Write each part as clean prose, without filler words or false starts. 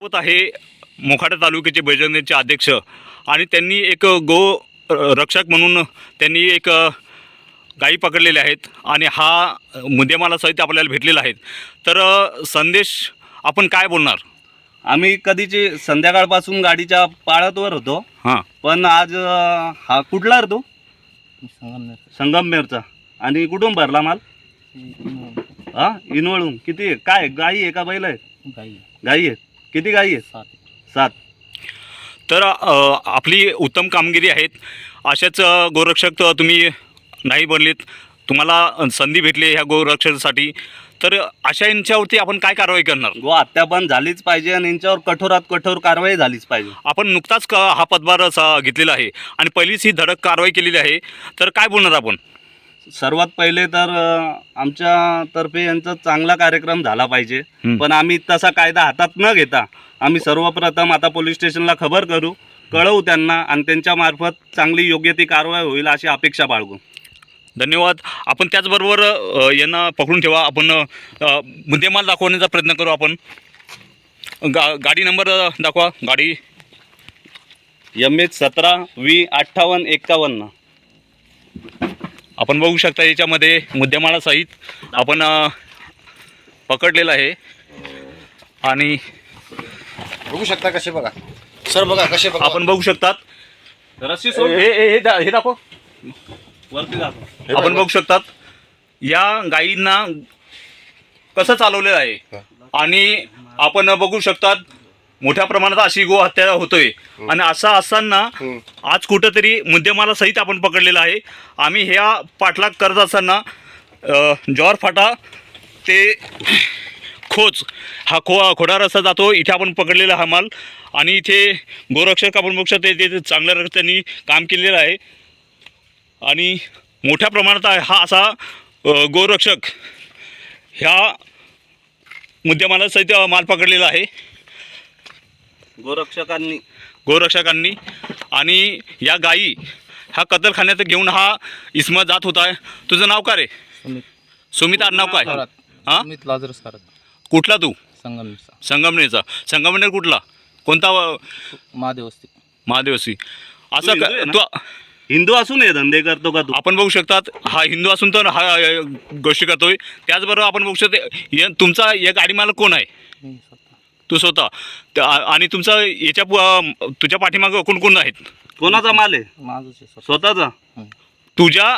होत आहे मोखाडा तालुक्याचे बजरंगचे अध्यक्ष आणि त्यांनी एक गो रक्षक म्हणून त्यांनी एक गायी पकडलेल्या आहेत आणि हा मुद्देमाला सहित आपल्याला भेटलेला आहे. तर संदेश आपण काय बोलणार? आम्ही कधीची संध्याकाळपासून गाडीच्या पाळतवर होतो. हां, पण आज हा कुठला रे तो? संगमनेरचा. आणि कुठून भरला माल? हा, इनवळून. किती काय गाई आहे का बैल आहे? गाई आहे. किती गाई आहे? 7. तर आपली उत्तम कामगिरी आहेत. अशाच गोरक्षक तुम्ही नाही बनलेत, तुम्हाला संधी भेटली ह्या गोरक्षकासाठी, तर अशा यांच्यावरती आपण काय कारवाई करणार? गो हत्या पण झालीच पाहिजे आणि यांच्यावर कठोरात कठोर कारवाई झालीच पाहिजे. आपण नुकताच हा पदभार घेतलेला आहे आणि पहिलीच ही धडक कारवाई केलेली आहे. तर काय बोलणार आपण? सर्वात पहिले तर आमच्या तर्फे यांचा चांगला कार्यक्रम झाला पाहिजे. पण आम्ही तसा कायदा हातात न घेता आम्ही सर्वप्रथम आता पोलीस स्टेशनला खबर कळवू त्यांना आणि त्यांच्या मार्फत चांगली योग्य ती कारवाई होईल अशी अपेक्षा बाळगू. धन्यवाद. आपण त्याचबरोबर यांना पकडून ठेवा. आपण मुद्देमाल दाखवण्याचा प्रयत्न करू. आपण गाडी नंबर दाखवा. गाडी MH 17 V58 51. आपण बघू शकता याच्यामध्ये मुद्देमालासहित आपण पकडलेलं आहे आणि बघू शकता कसे बघा सर, बघा कसे बघा. आपण बघू शकतात. रस्सी सोड. हे दाखव. वरती दाखव. आपण बघू शकतात या गायींना कसं चालवलेलं आहे आणि आपण बघू शकतात मोठ्या प्रमाणात अशी गोहत्या होतोय. आणि असं असताना आज कुठंतरी मुद्देमालासहित आपण पकडलेलं आहे. आम्ही ह्या पाठलाग करत असताना जॉर फाटा ते खोच हा खोडा रस्ता जातो. इथे आपण पकडलेला हा माल आणि इथे गोरक्षक आपण बघू शकतो ते चांगल्या रस्त्याने काम केलेलं आहे आणि मोठ्या प्रमाणात हा असा गोरक्षक ह्या मुद्देमालासहित माल पकडलेला आहे गोरक्षकांनी. आणि या गायी ह्या कत्तलखान्यात घेऊन हा इसम जात होता. तुझं नाव का रे? सुमित आडनाव काय? हां, कुठला तू? संगमनेरचा. संगमनेर कुठला? कोणता? महादेवस्ती. असं तू हिंदू असून हे धंदे करतो का तू? आपण बघू शकतात हा हिंदू असून तर हा गोष्टी करतोय. त्याचबरोबर आपण बघू शकतो तुमचा या गाडी मालक कोण आहे? तू स्वतः. आणि तुमचा याच्या तुझ्या पाठीमागं कोण आहेत? कोणाचा माल आहे? स्वतःचा. तुझ्या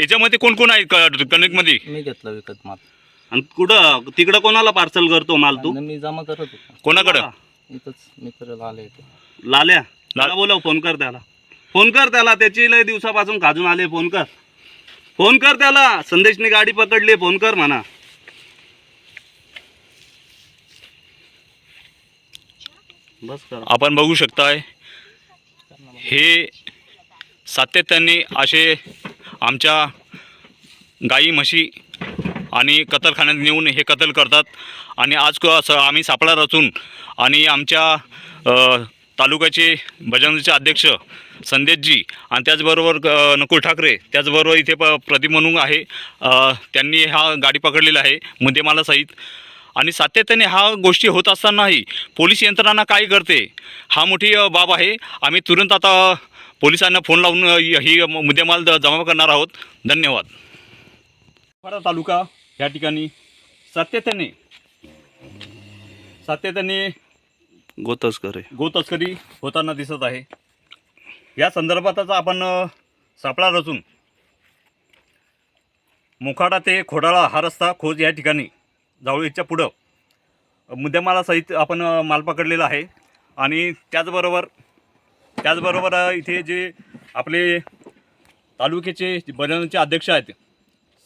याच्यामध्ये कोण आहे कनेक्टमध्ये? मी घेतला विकत माल. आणि कुठं तिकडं कोणाला पार्सल करतो माल तू? मी जमा करत होतो कोणाकडं? इथंच मित्र आले. लाल्या. बोलव. फोन कर त्याला. त्याची लय दिवसापासून खाजून आले. फोन कर त्याला. संदेशने गाडी पकडली. फोन कर म्हणा. बस कर. आपण बघू शकताय हे सातत्याने असे आमच्या गाई म्हशी आणि कत्तलखान्यात नेऊन हे कत्तल करतात. आणि आज आम्ही सापळा रचून आणि आमच्या तालुक्याचे बजरंगचे अध्यक्ष संदेशजी आणि त्याचबरोबर नकुल ठाकरे, त्याचबरोबर इथे प्रदीप म्हणून आहे, त्यांनी हा गाडी पकडलेला आहे मुद्देमालासहित. आणि सातत्याने हा गोष्टी होत असतानाही पोलीस यंत्रणा काय करते हा मोठी बाब आहे. आम्ही तुरंत आता पोलिसांना फोन लावून ही मुद्देमाल जमा करणार आहोत. धन्यवाद. मोखाडा तालुका या ठिकाणी सातत्याने गोतस्करी होताना दिसत आहे. या संदर्भातच आपण सापळा रचून मोखाडा ते खोडाळा हा रस्ता खोज या ठिकाणी जावळीच्या पुढं मुद्देमालासहित आपण माल पकडलेला आहे. आणि त्याचबरोबर इथे जे आपले तालुक्याचे बजरंगचे अध्यक्ष आहेत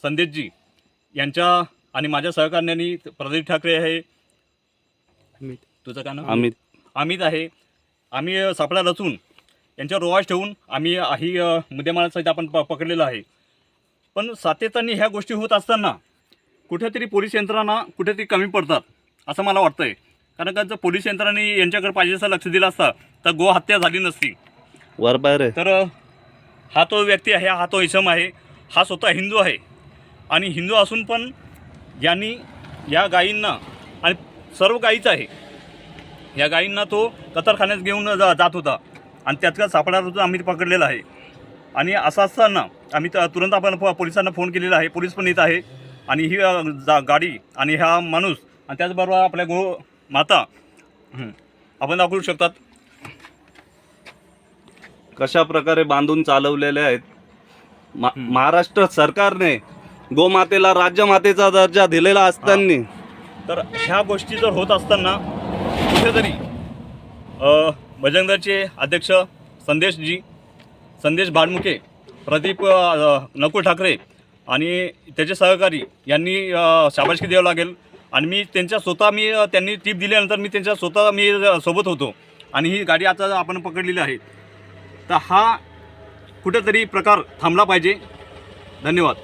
संदेशजी यांच्या आणि माझ्या सहकार्याने प्रदीप ठाकरे आहे. तुझं काय नाव? अमित आहे. आम्ही सापळा रचून यांच्यावर रोवाज ठेवून आम्ही ही मुद्देमालासहित आपण पकडलेलं आहे. पण सातत्याने ह्या गोष्टी होत असताना कुठेतरी पोलीस यंत्रणा कुठेतरी कमी पडतात असं मला वाटतंय. कारण का जर पोलीस यंत्रणाने यांच्याकडे पाहिजे असं लक्ष दिलं असतं तर गोहत्या झाली नसती. तर हा तो व्यक्ती आहे, हा तो इसम आहे, हा स्वतः हिंदू आहे. आणि हिंदू असून पण यांनी या गायींना आणि सर्व गायीचं आहे या गायींना तो कतरखान्यात घेऊन जात होता आणि त्यातला सापळा आम्ही पकडलेला आहे. आणि असं असताना आम्ही तुरंत आपण पोलिसांना फोन केलेला आहे. पोलीस पण येत आहे आणि ही गाडी आणि हा माणूस आणि त्याचबरोबर आपल्या माता आपण दाखवू शकतात कशा प्रकारे बांधून चालवलेले आहेत. महाराष्ट्र सरकारने गोमातेला राज्यमातेचा दर्जा दिलेला असताना तर ह्या गोष्टी जर होत असताना कुठेतरी बजरंगदलचे अध्यक्ष संदेश भाडमुके, प्रदीप नकुल ठाकरे आणि त्याचे सहकारी यांनी शाबासकी द्यावं लागेल. आणि मी त्यांनी टीप दिल्यानंतर मी सोबत होतो आणि ही गाडी आता आपण पकडलेली आहे. तर हा कुठेतरी प्रकार थांबला पाहिजे. धन्यवाद.